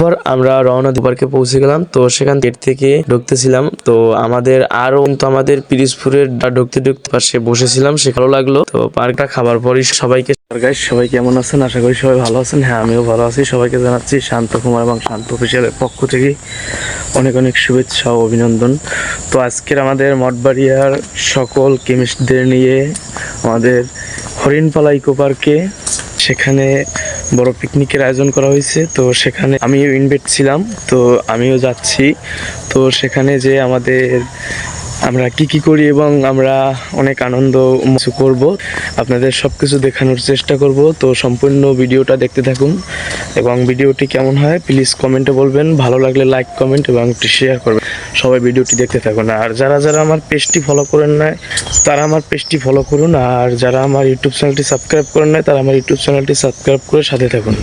পর আমরা রওনা পার্কে পৌঁছে গেলাম। তো সেখান গেট থেকে ঢুকতেছিলাম, তো আমাদের আরো কিন্তু আমাদের পিরিজপুরের ঢুকতে পাশে বসেছিলাম, সে ভালো লাগলো। তো পার্কটা খাবার পরই সবাইকে সবাই কেমন আছেন, আশা করি সবাই ভালো আছেন। হ্যাঁ, আমিও ভালো আছি। সবাইকে জানাচ্ছি শান্ত কুমার এবং শান্ত অফিসিয়ালের পক্ষ থেকে অনেক অনেক শুভেচ্ছা ও অভিনন্দন। তো আজকের আমাদের মঠবাড়িয়ার সকল কেমিস্টদের নিয়ে আমাদের হরিণপালা ইকো পার্কে সেখানে বড় পিকনিকের আয়োজন করা হয়েছে। তো সেখানে আমিও ইনভাইট ছিলাম, তো আমিও যাচ্ছি। তো সেখানে যে আমরা কি করি এবং আমরা অনেক আনন্দ করব, আপনাদের সবকিছু দেখানোর চেষ্টা করব। তো সম্পূর্ণ ভিডিওটা দেখতে থাকুন এবং ভিডিওটি কেমন হয় প্লিজ কমেন্টে বলবেন। ভালো লাগলে লাইক কমেন্ট এবং একটু শেয়ার করবেন। সবাই ভিডিওটি দেখতে থাকুন। আর যারা আমার পেজটি ফলো করেন না তারা আমার পেজটি ফলো করুন, আর যারা আমার ইউটিউব চ্যানেলটি সাবস্ক্রাইব করেন না তারা আমার ইউটিউব চ্যানেলটি সাবস্ক্রাইব করে সাথে থাকুন।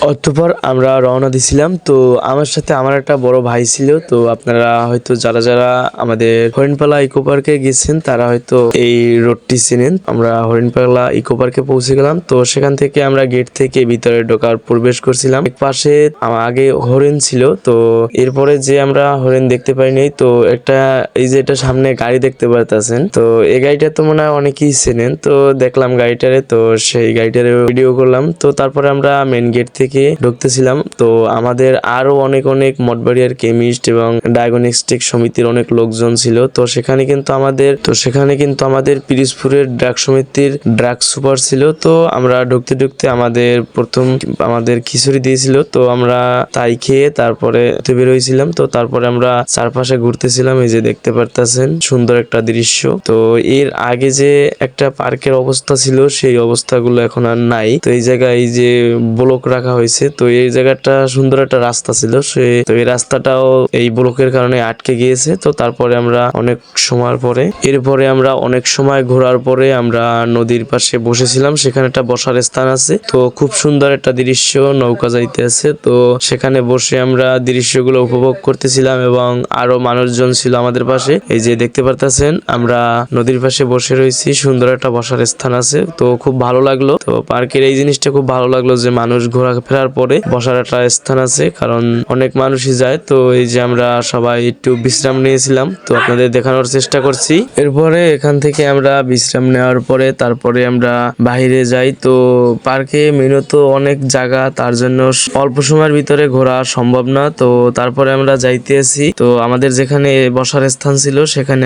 অতঃপর আমরা রওনা দিছিলাম। তো আমার সাথে আমার একটা বড় ভাই ছিল। তো আপনারা হয়তো যারা আমাদের হরিণপালা ইকো পার্কে গেছেন তারা হয়তো এই রোডটি চেনেন। আমরা হরিণপালা ইকো পার্কে পৌঁছে গেলাম। তো সেখান থেকে আমরা গেট থেকে ভিতরে ঢোকার প্রবেশ করছিলাম। এক পাশে আগে হরিণ ছিল, তো এরপরে যে আমরা হরিণ দেখতে পাইনি। তো এই যে এটা সামনে গাড়ি দেখতে পারতেছেন, তো এই গাড়িটা তো মনে হয় অনেকেই চেনেন। তো দেখলাম গাড়িটারে, তো সেই গাড়িটারে ভিডিও করলাম। তো তারপরে আমরা মেন গেট থেকে ঢুকতেছিলাম। তো আমাদের আরো অনেক মঠবাড়িয়ার কেমিস্ট এবং ডায়াগনস্টিক সমিতির অনেক লোকজন ছিল। তো সেখানে কিন্তু আমাদের পিরিজপুরের ড্রাগ সমিতির ড্রাগ সুপার ছিল। তো আমরা ঢুকতে আমাদের খিচুড়ি দিয়েছিল। তো আমরা তাই খেয়ে তারপরে বের হয়েছিলাম। তো তারপরে আমরা চারপাশে ঘুরতেছিলাম। এই যে দেখতে পারতেছেন সুন্দর একটা দৃশ্য। তো এর আগে যে একটা পার্কের অবস্থা ছিল সেই অবস্থাগুলো এখন আর নাই। তো এই জায়গায় এই যে ব্লক রাখা হয়েছে। তো এই জায়গাটা সুন্দর একটা রাস্তা ছিল, তো এই রাস্তাটাও এই ব্লকের কারণে আটকে গিয়েছে। তো তারপরে আমরা অনেক সময় ঘোরার পরে আমরা নদীর পাশে বসেছিলাম। সেখানে একটা বসার স্থান আছে। তো খুব সুন্দর একটা দৃশ্য, নৌকা যাইতে আছে। তো সেখানে বসে আমরা দৃশ্যগুলো উপভোগ করতেছিলাম এবং আরো মানুষজন ছিল আমাদের পাশে। এই যে দেখতে পারতেছেন আমরা নদীর পাশে বসে রয়েছি, সুন্দর একটা বসার স্থান আছে। তো খুব ভালো লাগলো। তো পার্কের এই জিনিসটা খুব ভালো লাগলো যে মানুষ ঘোরাফেরার পরে বসার একটা স্থান আছে, কারণ অনেক মানুষই যায়। তো এই যে আমরা সবাই একটু বিশ্রাম নিয়েছিলাম, তো আপনাদের দেখানোর চেষ্টা করছি। এরপরে এখান থেকে আমরা বিশ্রাম নেওয়ার পরে তারপরে আমরা বাইরে যাই। তো পার্কে মেনত অনেক জায়গা, তার জন্য অল্প সময়ের ভিতরে ঘোরা সম্ভব না। তো তারপরে আমরা যাইতে আসি। তো আমাদের যেখানে বসার স্থান ছিল সেখানে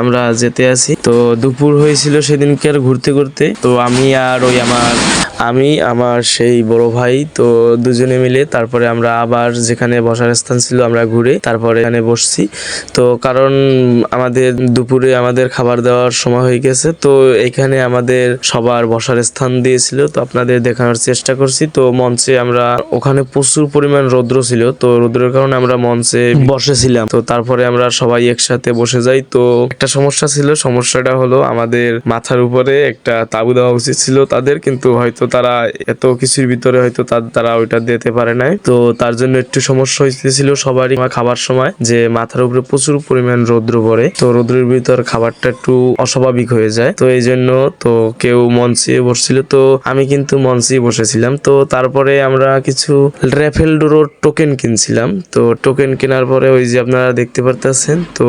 আমরা যেতে আসি। তো দুপুর হয়েছিল সেদিনকে আর ঘুরতে। তো আমি আমার সেই বড় ভাই, তো দুজনে মিলে তারপরে আমরা আবার যেখানে বসার স্থান ছিল আমরা ঘুরে তারপরে এখানে বসছি। তো কারণ আমাদের দুপুরে আমাদের খাবার দেওয়ার সময় হয়ে গেছে। তো এখানে আমাদের সবার বসার স্থান দিয়েছিল, তো আপনাদের দেখানোর চেষ্টা করছি। তো মঞ্চে ওখানে প্রচুর পরিমাণ রৌদ্র ছিল, তো রৌদ্রের কারণে আমরা মঞ্চে বসেছিলাম। তো তারপরে আমরা সবাই একসাথে বসে যাই। তো একটা সমস্যা ছিল, সমস্যাটা হলো আমাদের মাথার উপরে একটা তাঁবু দেওয়া উচিত ছিল তাদের, কিন্তু হয়তো তারা এত কিছুর ভিতরে হয়তো তারা ওইটা দিতে পারে নাই। তো তার জন্য একটু সমস্যা হয়েছিল সবারই খাবার সময়, যে মাথার উপরে প্রচুর পরিমাণ রৌদ্র পড়ে। তো রৌদ্রের ভিতর খাবারটা একটু অস্বাভাবিক হয়ে যায়। তো এই জন্য তো কেউ মঞ্চে বসছিল, তো আমি কিন্তু মঞ্চেই বসেছিলাম। তো তারপরে আমরা কিছু র্যাফেল ড্রোর টোকেন কিনছিলাম। তো টোকেন কেনার পরে ওই যে আপনারা দেখতে পারতেছেন, তো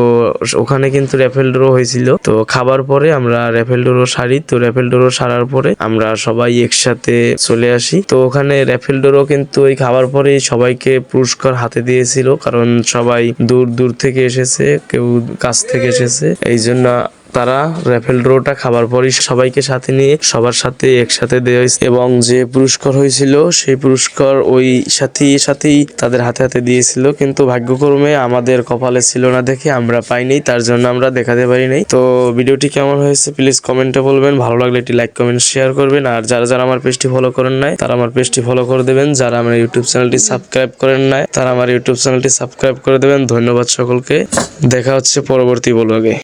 ওখানে কিন্তু র্যাফেল ড্র হয়েছিল। তো খাবার পরে আমরা র্যাফেল ড্র সারি। তো র্যাফেল ড্র সারার পরে আমরা সবাই একসাথে চলে আসি। তো ওখানে র্যাফেল ড্র কিন্তু ওই খাবার পরে সবাইকে পুরস্কার হাতে দিয়েছিল, কারণ সবাই দূর থেকে এসেছে, কেউ কাছ থেকে এসেছে। এই জন্য তারা র্যাফেল ড্রটা খাবার পরই সবাইকে সাথে নিয়ে সবার সাথে একসাথে দেওয়া হয়েছে এবং যে পুরস্কার হয়েছিল সেই পুরস্কার ওই সাথেই তাদের হাতে দিয়েছিল। কিন্তু ভাগ্যক্রমে আমাদের কপালে ছিল না দেখে আমরা পাইনি, তার জন্য আমরা দেখাতে পারি নাই। তো ভিডিওটি কেমন হয়েছে প্লিজ কমেন্টে বলবেন। ভালো লাগলে একটি লাইক কমেন্ট শেয়ার করবেন, আর যারা আমার পেজটি ফলো করেন নাই তারা আমার পেজটি ফলো করে দেবেন। যারা আমার ইউটিউব চ্যানেলটি সাবস্ক্রাইব করেন নাই তারা আমার ইউটিউব চ্যানেলটি সাবস্ক্রাইব করে দেবেন। ধন্যবাদ সকলকে, দেখা হচ্ছে পরবর্তী ব্লগে।